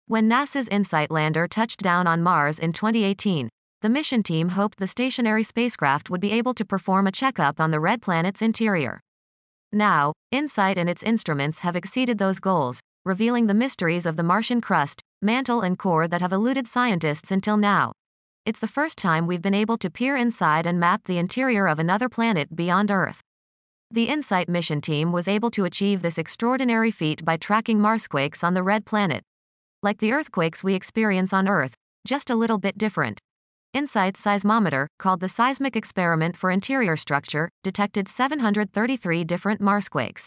When NASA's InSight lander touched down on Mars in 2018, the mission team hoped the stationary spacecraft would be able to perform a checkup on the red planet's interior. Now, InSight and its instruments have exceeded those goals, revealing the mysteries of the Martian crust, mantle and core that have eluded scientists until now. It's the first time we've been able to peer inside and map the interior of another planet beyond Earth. The InSight mission team was able to achieve this extraordinary feat by tracking Marsquakes on the red planet. Like the earthquakes we experience on Earth, just a little bit different. InSight's seismometer, called the Seismic Experiment for Interior Structure, detected 733 different Marsquakes.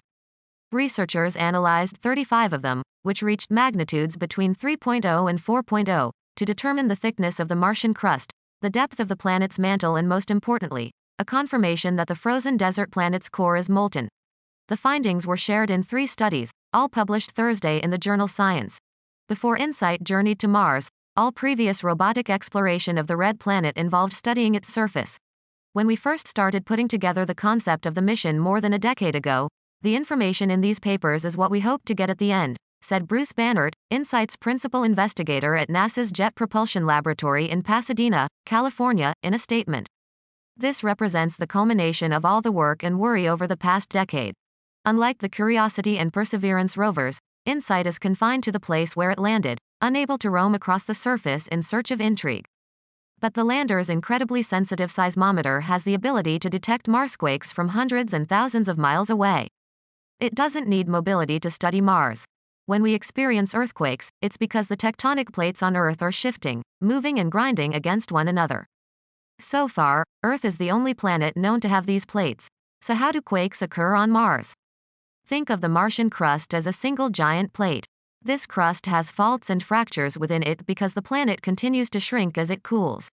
Researchers analyzed 35 of them, which reached magnitudes between 3.0 and 4.0, to determine the thickness of the Martian crust, the depth of the planet's mantle and most importantly, a confirmation that the frozen desert planet's core is molten. The findings were shared in 3 studies, all published Thursday in the journal Science. Before InSight journeyed to Mars, all previous robotic exploration of the red planet involved studying its surface. When we first started putting together the concept of the mission more than a decade ago, the information in these papers is what we hoped to get at the end, said Bruce Bannert, InSight's principal investigator at NASA's Jet Propulsion Laboratory in Pasadena, California, in a statement. This represents the culmination of all the work and worry over the past decade. Unlike the Curiosity and Perseverance rovers, InSight is confined to the place where it landed, unable to roam across the surface in search of intrigue. But the lander's incredibly sensitive seismometer has the ability to detect Marsquakes from hundreds and thousands of miles away. It doesn't need mobility to study Mars. When we experience earthquakes, it's because the tectonic plates on Earth are shifting, moving and grinding against one another. So far, Earth is the only planet known to have these plates. So how do quakes occur on Mars? Think of the Martian crust as a single giant plate. This crust has faults and fractures within it because the planet continues to shrink as it cools.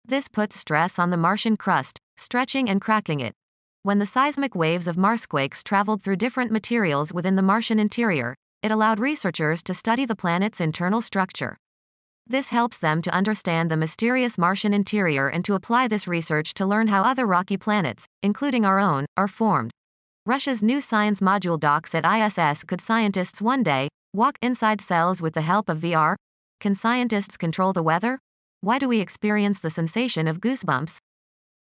This puts stress on the Martian crust, stretching and cracking it. When the seismic waves of Marsquakes traveled through different materials within the Martian interior, it allowed researchers to study the planet's internal structure. This helps them to understand the mysterious Martian interior and to apply this research to learn how other rocky planets, including our own, are formed. Russia's new science module docks at ISS. Could scientists one day walk inside cells with the help of VR? Can scientists control the weather? Why do we experience the sensation of goosebumps?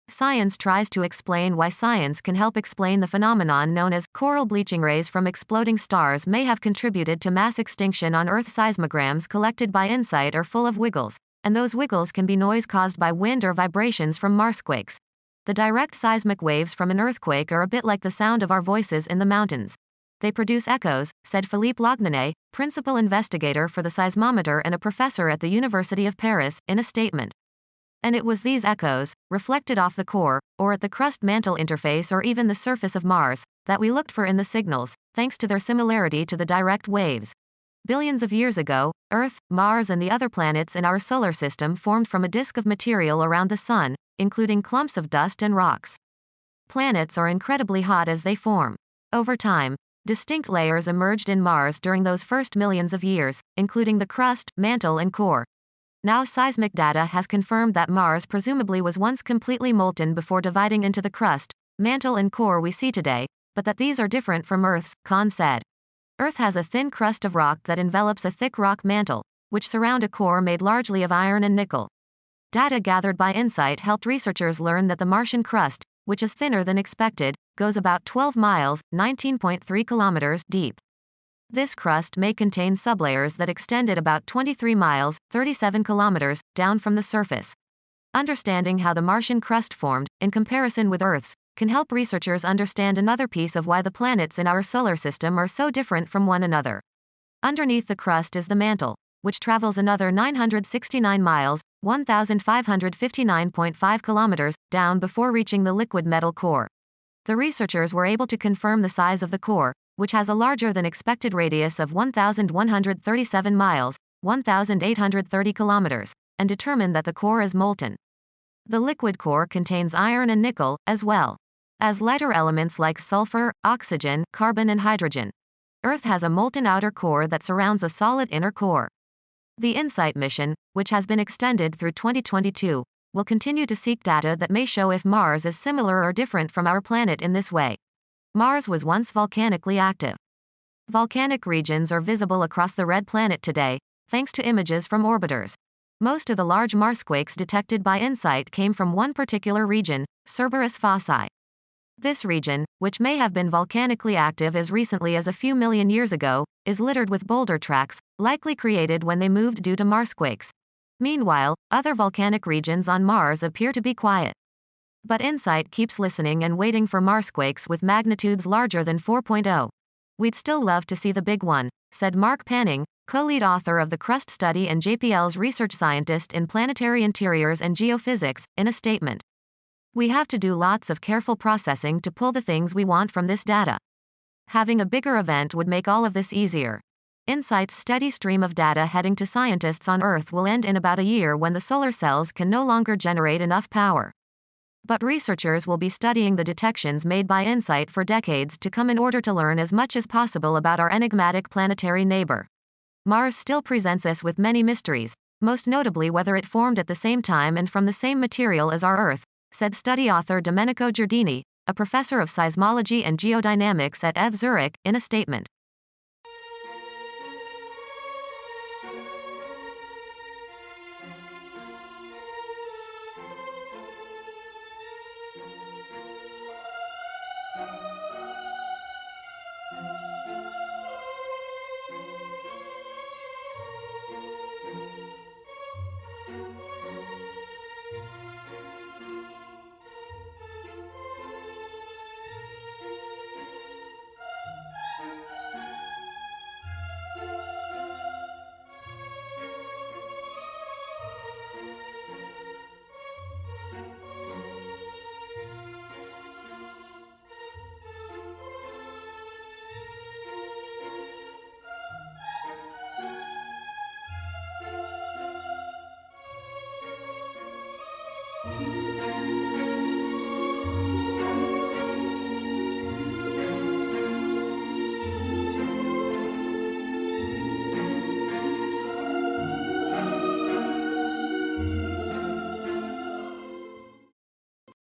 Science tries to explain why science can help explain the phenomenon known as coral bleaching. Rays from exploding stars may have contributed to mass extinction on Earth. Seismograms collected by InSight are full of wiggles, and those wiggles can be noise caused by wind or vibrations from Marsquakes. The direct seismic waves from an earthquake are a bit like the sound of our voices in the mountains. They produce echoes, said Philippe Lognanet, principal investigator for the seismometer and a professor at the University of Paris, in a statement. And it was these echoes, reflected off the core, or at the crust-mantle interface or even the surface of Mars, that we looked for in the signals, thanks to their similarity to the direct waves. Billions of years ago, Earth, Mars and the other planets in our solar system formed from a disk of material around the Sun, including clumps of dust and rocks. Planets are incredibly hot as they form. Over time, distinct layers emerged in Mars during those first millions of years, including the crust, mantle and core. Now seismic data has confirmed that Mars presumably was once completely molten before dividing into the crust, mantle and core we see today, but that these are different from Earth's, Kahn said. Earth has a thin crust of rock that envelops a thick rock mantle, which surround a core made largely of iron and nickel. Data gathered by InSight helped researchers learn that the Martian crust, which is thinner than expected, goes about 12 miles, 19.3 kilometers, deep. This crust may contain sublayers that extend at about 23 miles, 37 kilometers, down from the surface. Understanding how the Martian crust formed, in comparison with Earth's, can help researchers understand another piece of why the planets in our solar system are so different from one another. Underneath the crust is the mantle, which travels another 969 miles, 1,559.5 kilometers, down before reaching the liquid metal core. The researchers were able to confirm the size of the core, which has a larger than expected radius of 1,137 miles, 1,830 kilometers, and determine that the core is molten. The liquid core contains iron and nickel, as well as lighter elements like sulfur, oxygen, carbon and hydrogen. Earth has a molten outer core that surrounds a solid inner core. The InSight mission, which has been extended through 2022, will continue to seek data that may show if Mars is similar or different from our planet in this way. Mars was once volcanically active. Volcanic regions are visible across the red planet today, thanks to images from orbiters. Most of the large Marsquakes detected by InSight came from one particular region, Cerberus fossae. This region, which may have been volcanically active as recently as a few million years ago, is littered with boulder tracks, likely created when they moved due to Marsquakes. Meanwhile, other volcanic regions on Mars appear to be quiet. But InSight keeps listening and waiting for Marsquakes with magnitudes larger than 4.0. We'd still love to see the big one, said Mark Panning, co-lead author of the crust study and JPL's research scientist in planetary interiors and geophysics, in a statement. We have to do lots of careful processing to pull the things we want from this data. Having a bigger event would make all of this easier. InSight's steady stream of data heading to scientists on Earth will end in about a year when the solar cells can no longer generate enough power. But researchers will be studying the detections made by InSight for decades to come in order to learn as much as possible about our enigmatic planetary neighbor. Mars still presents us with many mysteries, most notably whether it formed at the same time and from the same material as our Earth, said study author Domenico Giardini, a professor of seismology and geodynamics at ETH Zurich, in a statement.